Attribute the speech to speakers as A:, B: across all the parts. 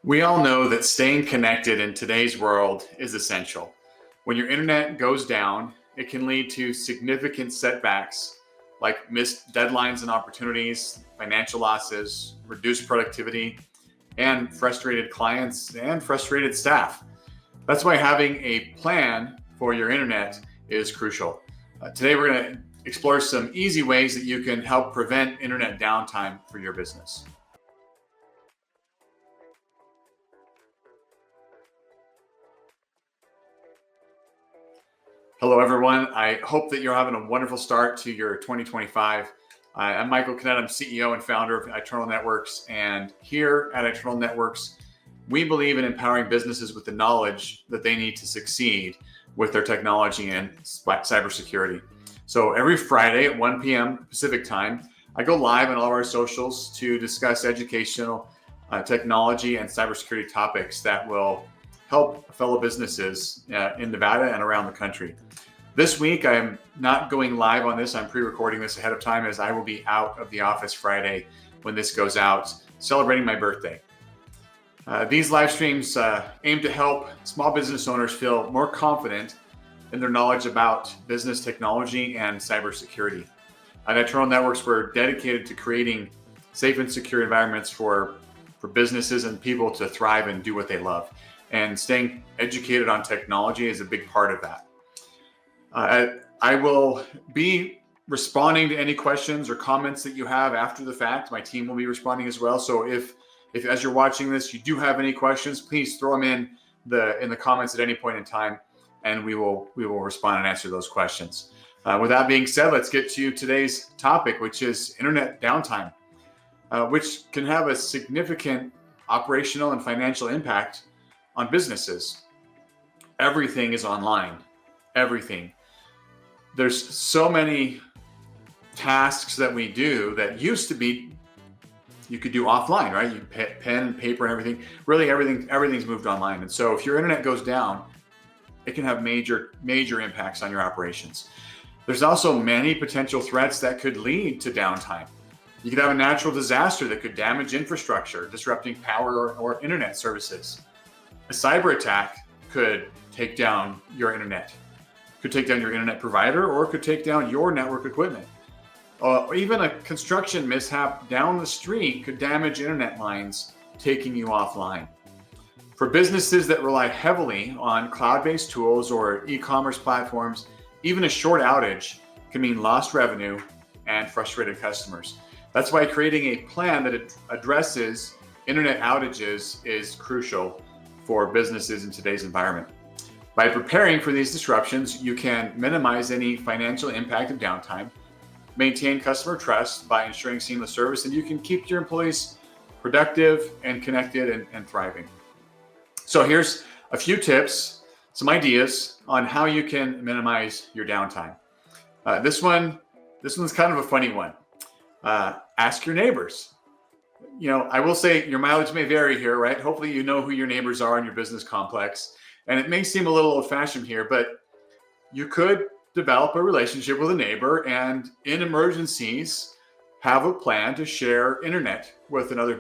A: We all know that staying connected in today's world is essential. When your internet goes down, it can lead to significant setbacks like missed deadlines and opportunities, financial losses, reduced productivity, and frustrated clients and frustrated staff. That's why having a plan for your internet is crucial. Today, we're going to explore some easy ways that you can help prevent internet downtime for your business. Hello, everyone. I hope that you're having a wonderful start to your 2025. I'm Michael Canet. I'm CEO and founder of Eternal Networks. And here at Eternal Networks, we believe in empowering businesses with the knowledge that they need to succeed with their technology and cybersecurity. So every Friday at 1 p.m. Pacific time, I go live on all of our socials to discuss educational technology and cybersecurity topics that will help fellow businesses in Nevada and around the country. This week, I'm not going live on this. I'm pre-recording this ahead of time as I will be out of the office Friday when this goes out, celebrating my birthday. These live streams aim to help small business owners feel more confident in their knowledge about business technology and cybersecurity. At Eternal Networks, we're dedicated to creating safe and secure environments for businesses and people to thrive and do what they love. And staying educated on technology is a big part of that. I will be responding to any questions or comments that you have after the fact. My team will be responding as well. So if as you're watching this, you do have any questions, please throw them in the comments at any point in time, and we will respond and answer those questions. With that being said, let's get to today's topic, which is internet downtime, which can have a significant operational and financial impact on businesses. Everything is online. Everything. There's so many tasks that we do that used to be you could do offline, right? You pen and paper and everything. Really, everything's moved online. And so if your internet goes down, it can have major impacts on your operations. There's also many potential threats that could lead to downtime. You could have a natural disaster that could damage infrastructure, disrupting power or internet services. A cyber attack could take down your internet, could take down your internet provider, or could take down your network equipment. Or even a construction mishap down the street could damage internet lines, taking you offline. For businesses that rely heavily on cloud-based tools or e-commerce platforms, even a short outage can mean lost revenue and frustrated customers. That's why creating a plan that addresses internet outages is crucial for businesses in today's environment. By preparing for these disruptions, you can minimize any financial impact of downtime, maintain customer trust by ensuring seamless service, and you can keep your employees productive and connected and thriving. So here's a few tips, some ideas on how you can minimize your downtime. This one's kind of a funny one. Ask your neighbors. I will say your mileage may vary here, right? Hopefully you know who your neighbors are in your business complex. And it may seem a little old-fashioned here, but you could develop a relationship with a neighbor and in emergencies, have a plan to share internet with another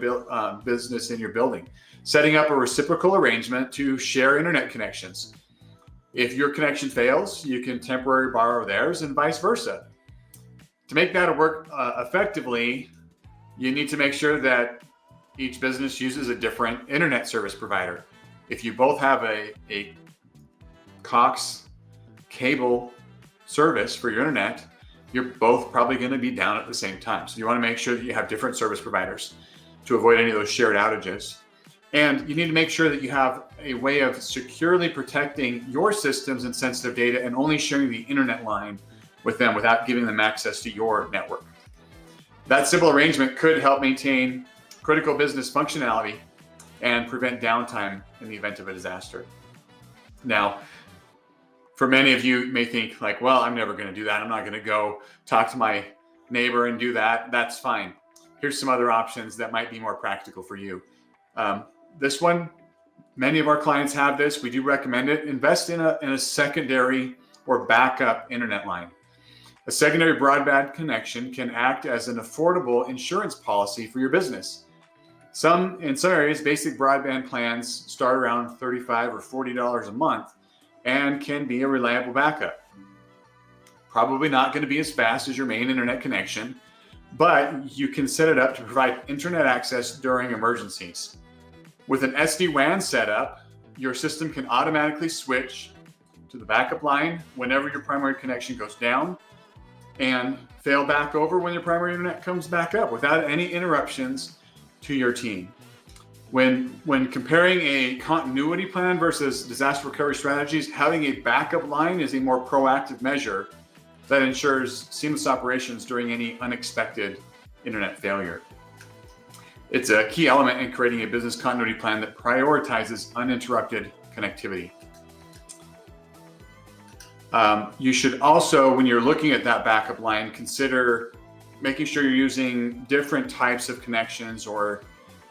A: business in your building. Setting up a reciprocal arrangement to share internet connections. If your connection fails, you can temporarily borrow theirs and vice versa. To make that work effectively, you need to make sure that each business uses a different internet service provider. If you both have a Cox cable service for your internet, you're both probably going to be down at the same time. So you want to make sure that you have different service providers to avoid any of those shared outages. And you need to make sure that you have a way of securely protecting your systems and sensitive data and only sharing the internet line with them without giving them access to your network. That simple arrangement could help maintain critical business functionality and prevent downtime in the event of a disaster. Now, for many of you may think like, well, I'm never going to do that. I'm not going to go talk to my neighbor and do that. That's fine. Here's some other options that might be more practical for you. This one, many of our clients have this. We do recommend it. Invest in a secondary or backup internet line. A secondary broadband connection can act as an affordable insurance policy for your business. In some areas, basic broadband plans start around $35 or $40 a month and can be a reliable backup. Probably not going to be as fast as your main internet connection, but you can set it up to provide internet access during emergencies. With an SD-WAN setup, your system can automatically switch to the backup line whenever your primary connection goes down and fail back over when your primary internet comes back up without any interruptions to your team. When comparing a continuity plan versus disaster recovery strategies, having a backup line is a more proactive measure that ensures seamless operations during any unexpected internet failure. It's a key element in creating a business continuity plan that prioritizes uninterrupted connectivity. You should also, when you're looking at that backup line, consider making sure you're using different types of connections or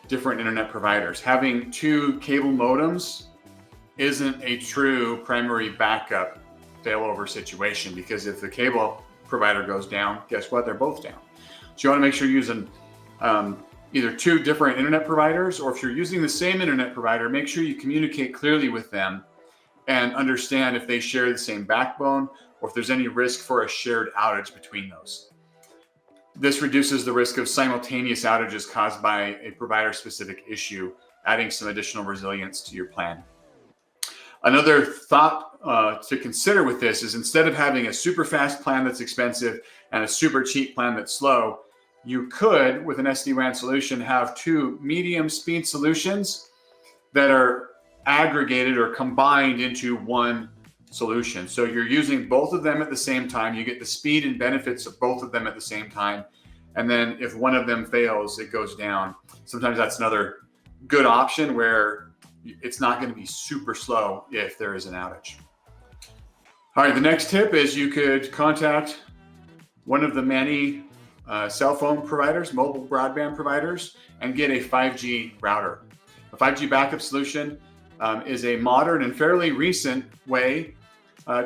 A: different internet providers. Having 2 cable modems isn't a true primary backup failover situation, because if the cable provider goes down, guess what? They're both down. So you want to make sure you're using either 2 different internet providers, or if you're using the same internet provider, make sure you communicate clearly with them and understand if they share the same backbone or if there's any risk for a shared outage between those. This reduces the risk of simultaneous outages caused by a provider-specific issue, adding some additional resilience to your plan. Another thought to consider with this is, instead of having a super fast plan that's expensive and a super cheap plan that's slow, you could, with an SD-WAN solution, have 2 medium speed solutions that are aggregated or combined into one solution. So you're using both of them at the same time. You get the speed and benefits of both of them at the same time. And then if one of them fails, it goes down. Sometimes that's another good option where it's not going to be super slow if there is an outage. All right, the next tip is you could contact one of the many cell phone providers, mobile broadband providers, and get a 5G router. A 5G backup solution is a modern and fairly recent way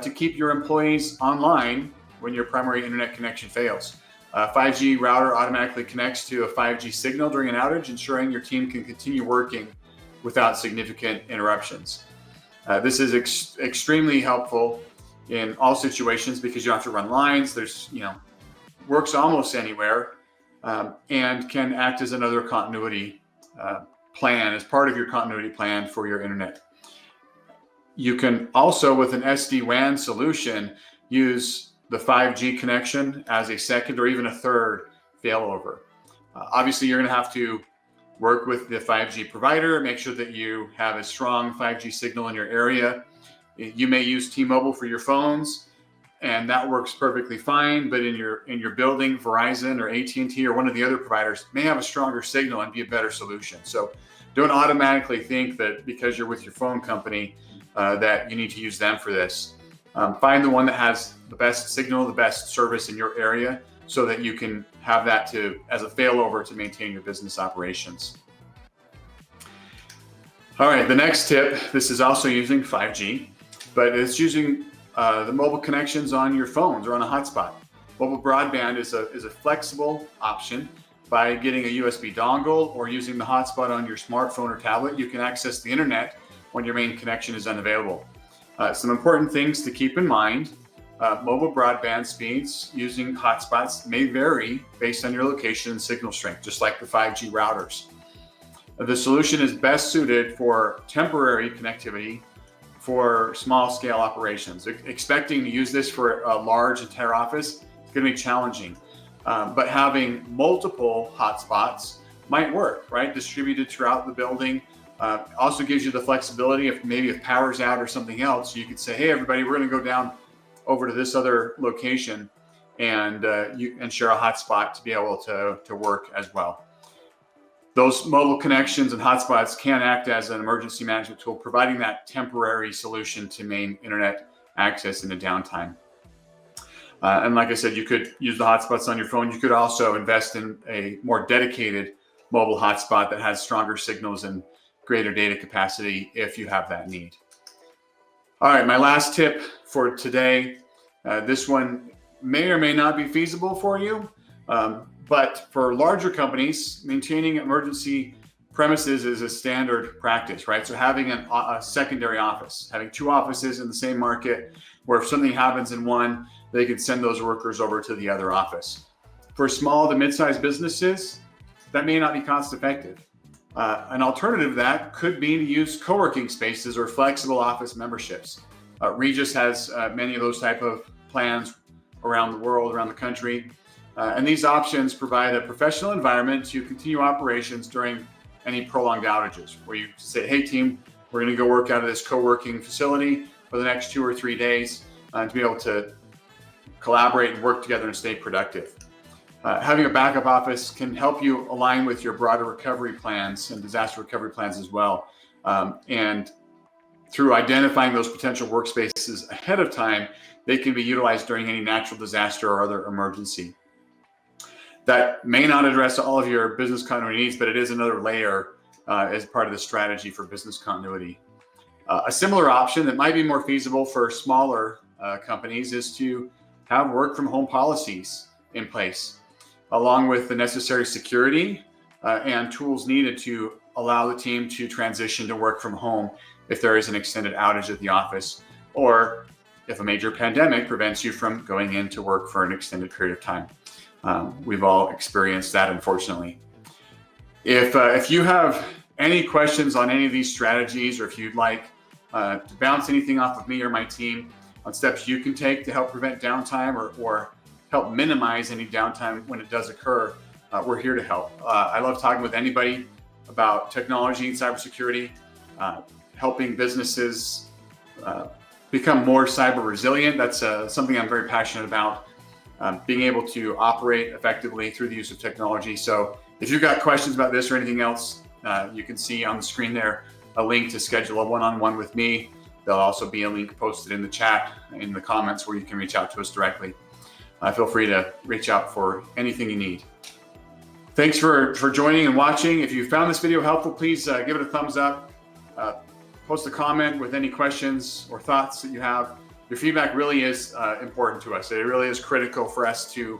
A: to keep your employees online when your primary internet connection fails. A 5G router automatically connects to a 5G signal during an outage, ensuring your team can continue working without significant interruptions. This is extremely helpful in all situations because you don't have to run lines. There's, works almost anywhere, and can act as another continuity plan, as part of your continuity plan for your internet. You can also, with an SD-WAN solution, use the 5G connection as a second or even a third failover. Obviously, you're going to have to work with the 5G provider, make sure that you have a strong 5G signal in your area. You may use T-Mobile for your phones, and that works perfectly fine. But in your building, Verizon or AT&T or one of the other providers may have a stronger signal and be a better solution. So don't automatically think that because you're with your phone company that you need to use them for this. Find the one that has the best signal, the best service in your area, so that you can have that as a failover to maintain your business operations. All right, the next tip, this is also using 5G, but it's using the mobile connections on your phones or on a hotspot. Mobile broadband is a flexible option. By getting a USB dongle or using the hotspot on your smartphone or tablet, you can access the internet when your main connection is unavailable. Some important things to keep in mind. Mobile broadband speeds using hotspots may vary based on your location and signal strength, just like the 5G routers. The solution is best suited for temporary connectivity for small scale operations. Expecting to use this for a large entire office is going to be challenging, but having multiple hotspots might work, right? Distributed throughout the building. Also gives you the flexibility if power's out or something else, you could say, hey, everybody, we're going to go down over to this other location and share a hotspot to be able to work as well. Those mobile connections and hotspots can act as an emergency management tool, providing that temporary solution to main internet access in a downtime. And like I said, you could use the hotspots on your phone. You could also invest in a more dedicated mobile hotspot that has stronger signals and greater data capacity if you have that need. All right, my last tip for today. This one may or may not be feasible for you, but for larger companies, maintaining emergency premises is a standard practice, right? So having a secondary office, having two offices in the same market, where if something happens in one, they can send those workers over to the other office. For small to mid-sized businesses, that may not be cost effective. An alternative to that could be to use co-working spaces or flexible office memberships. Regis has many of those type of plans around the world, around the country. And these options provide a professional environment to continue operations during any prolonged outages, where you say, hey team, we're going to go work out of this co-working facility for the next 2 or 3 days to be able to collaborate and work together and stay productive. Having a backup office can help you align with your broader recovery plans and disaster recovery plans as well. And through identifying those potential workspaces ahead of time, they can be utilized during any natural disaster or other emergency. That may not address all of your business continuity needs, but it is another layer as part of the strategy for business continuity. A similar option that might be more feasible for smaller companies is to have work from home policies in place, along with the necessary security and tools needed to allow the team to transition to work from home if there is an extended outage at the office, or if a major pandemic prevents you from going into work for an extended period of time. We've all experienced that, unfortunately. If you have any questions on any of these strategies, or if you'd like to bounce anything off of me or my team on steps you can take to help prevent downtime or help minimize any downtime when it does occur, we're here to help. I love talking with anybody about technology and cybersecurity, helping businesses become more cyber resilient. That's something I'm very passionate about. Being able to operate effectively through the use of technology. So if you've got questions about this or anything else, you can see on the screen there a link to schedule a one-on-one with me. There'll also be a link posted in the chat, in the comments, where you can reach out to us directly. Feel free to reach out for anything you need. Thanks for joining and watching. If you found this video helpful, please give it a thumbs up. Post a comment with any questions or thoughts that you have. Your feedback really is important to us. It really is critical for us to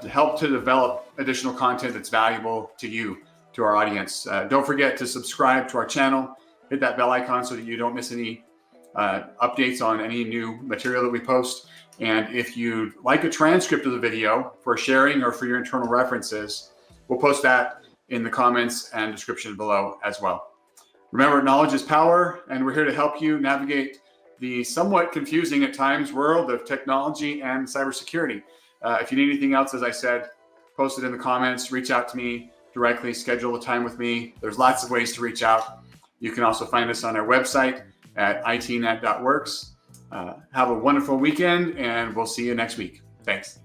A: help to develop additional content that's valuable to you, to our audience. Don't forget to subscribe to our channel. Hit that bell icon so that you don't miss any updates on any new material that we post. And if you'd like a transcript of the video for sharing or for your internal references, we'll post that in the comments and description below as well. Remember, knowledge is power, and we're here to help you navigate the somewhat confusing at times world of technology and cybersecurity. If you need anything else, as I said, post it in the comments, reach out to me directly, schedule a time with me. There's lots of ways to reach out. You can also find us on our website at itnet.works. Have a wonderful weekend, and we'll see you next week. Thanks.